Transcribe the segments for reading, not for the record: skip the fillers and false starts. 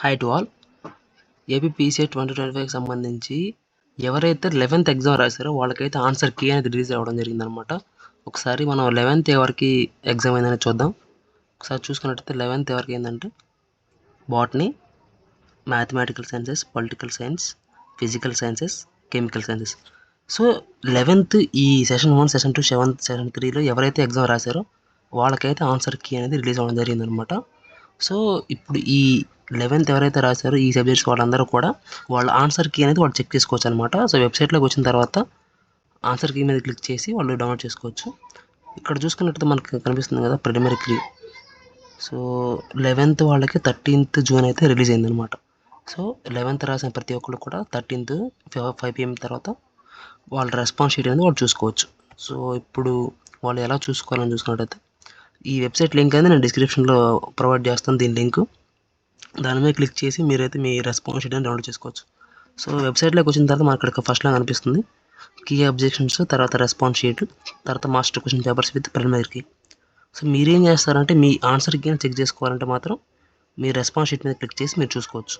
Hi to all. AP పీసీఎట్ 2025కి సంబంధించి ఎవరైతే 11th exam రాశారో వాళ్ళకైతే ఆన్సర్ కీ అనేది రిలీజ్ అవ్వడం జరిగిందనమాట. ఒకసారి మనం 11th ఎవరికి ఎగ్జామ్ అయిందని చూద్దాం. ఒకసారి చూసుకున్నట్టయితే 11th ఎవరికి అయిందంటే botany, mathematical sciences, political science, physical sciences, chemical sciences. So 11th ఈ సెషన్ 1, సెషన్ 2, సెషన్ 3లో ఎవరైతే ఎగ్జామ్ రాశారో వాళ్ళకైతే ఆన్సర్ కీ అనేది రిలీజ్ అవ్వడం జరిగిందనమాట. సో ఇప్పుడు ఈ 11th ఎవరైతే రాశారో ఈ సబ్జెక్ట్స్ వాళ్ళందరూ కూడా వాళ్ళ ఆన్సర్ కీ అనేది వాళ్ళు చెక్ చేసుకోవచ్చు అనమాట. సో వెబ్సైట్లోకి వచ్చిన తర్వాత ఆన్సర్ కీ మీద క్లిక్ చేసి వాళ్ళు డౌన్లోడ్ చేసుకోవచ్చు. ఇక్కడ చూసుకున్నట్టు మనకు కనిపిస్తుంది కదా ప్రిలిమినరీ కీ. సో 11th వాళ్ళకి 13th జూన్ అయితే రిలీజ్ అయిందనమాట. సో 11th రాసిన ప్రతి ఒక్కరు కూడా 13th 5 PM తర్వాత వాళ్ళ రెస్పాన్స్ షీట్ అనేది వాళ్ళు చూసుకోవచ్చు. సో ఇప్పుడు వాళ్ళు ఎలా చూసుకోవాలని చూసుకున్నట్టయితే ఈ వెబ్సైట్ లింక్ అనేది నేను డిస్క్రిప్షన్లో ప్రొవైడ్ చేస్తాను. దీని లింక్ దాని మీద క్లిక్ చేసి మీరైతే మీ రెస్పాన్స్ షీట్ అని డౌన్లోడ్ చేసుకోవచ్చు. సో వెబ్సైట్లోకి వచ్చిన తర్వాత మనకు ఇక్కడ ఫస్ట్లో కనిపిస్తుంది కీ అబ్జెక్షన్స్, తర్వాత రెస్పాన్స్ షీట్, తర్వాత master question papers with preliminary key. So మీరేం చేస్తారంటే మీ ఆన్సర్ కీ చెక్ చేసుకోవాలంటే మాత్రం మీ రెస్పాన్స్ షీట్ మీద క్లిక్ చేసి మీరు చూసుకోవచ్చు.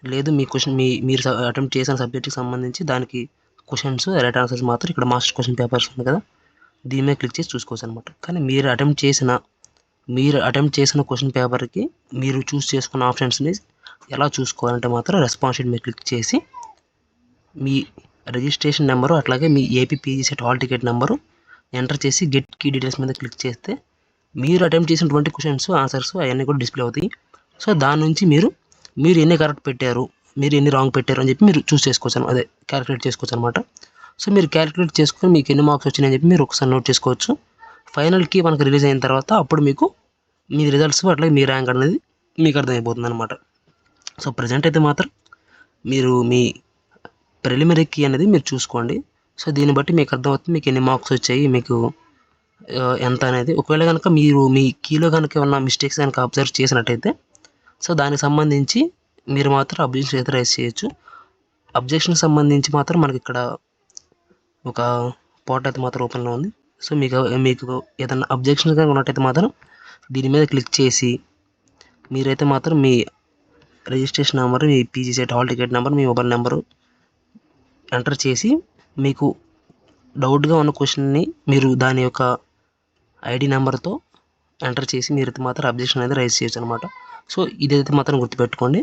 లేదు మీ క్వశ్చన్ మీరు అటెంప్ట్ చేసిన సబ్జెక్ట్కి సంబంధించి దానికి క్వశ్చన్స్ రైట్ ఆన్సర్స్ మాత్రం ఇక్కడ మాస్టర్ క్వశ్చన్ పేపర్స్ ఉంది కదా దీని మీద క్లిక్ చేసి చూసుకోవచ్చు అనమాట. కానీ మీరు అటెంప్ట్ చేసిన క్వశ్చన్ పేపర్కి మీరు చూస్ చేసుకున్న ఆప్షన్స్ని ఎలా చూసుకోవాలంటే మాత్రం రెస్పాన్స్ షీట్ మీద క్లిక్ చేసి మీ రిజిస్ట్రేషన్ నెంబరు అట్లాగే మీ AP PGCET hall ticket number enter చేసి గెట్ కీ డీటెయిల్స్ మీద క్లిక్ చేస్తే మీరు అటెంప్ట్ చేసినటువంటి క్వశ్చన్స్ ఆన్సర్స్ అవన్నీ కూడా డిస్ప్లే అవుతాయి. సో దాని నుంచి మీరు ఎన్ని కరెక్ట్ పెట్టారు, మీరు ఎన్ని రాంగ్ పెట్టారు అని చెప్పి మీరు చూస్ చేసుకోవచ్చు, అదే క్యాలిక్యులేట్ చేసుకోవచ్చు అనమాట. సో మీరు క్యాలిక్యులేట్ చేసుకొని మీకు ఎన్ని మార్క్స్ వచ్చినాయని చెప్పి మీరు ఒకసారి నోట్ చేసుకోవచ్చు. ఫైనల్ కీ మనకు రిలీజ్ అయిన తర్వాత అప్పుడు మీకు మీ రిజల్ట్స్ అట్లాగే మీ ర్యాంక్ అనేది మీకు అర్థమైపోతుంది అనమాట. సో ప్రజెంట్ అయితే మాత్రం మీరు మీ ప్రిలిమినరీ కీ అనేది మీరు చూసుకోండి. సో దీన్ని బట్టి మీకు అర్థమవుతుంది మీకు ఎన్ని మార్క్స్ వచ్చాయి, మీకు ఎంత అనేది. ఒకవేళ కనుక మీరు మీ కీలో కనుక ఏమన్నా మిస్టేక్స్ కనుక అబ్జర్వ్ చేసినట్టయితే సో దానికి సంబంధించి మీరు మాత్రం అబ్జెక్షన్ అయితే రైజ్ చేయొచ్చు. అబ్జెక్షన్ సంబంధించి మాత్రం మనకి ఇక్కడ ఒక పోర్ట్ అయితే మాత్రం ఓపెన్లో ఉంది. సో మీకు ఏదైనా అబ్జెక్షన్ కనుక ఉన్నట్టయితే మాత్రం దీని మీద క్లిక్ చేసి మీరైతే మాత్రం మీ రిజిస్ట్రేషన్ నెంబరు, మీ పీజీసెట్ హాల్ టికెట్ నెంబర్, మీ మొబైల్ నెంబరు ఎంటర్ చేసి మీకు డౌట్గా ఉన్న క్వశ్చన్ని మీరు దాని యొక్క ఐడి నెంబర్తో ఎంటర్ చేసి మీరైతే మాత్రం అబ్జెక్షన్ అనేది రైజ్ చేయొచ్చు అనమాట. సో ఇదైతే మాత్రం గుర్తుపెట్టుకోండి.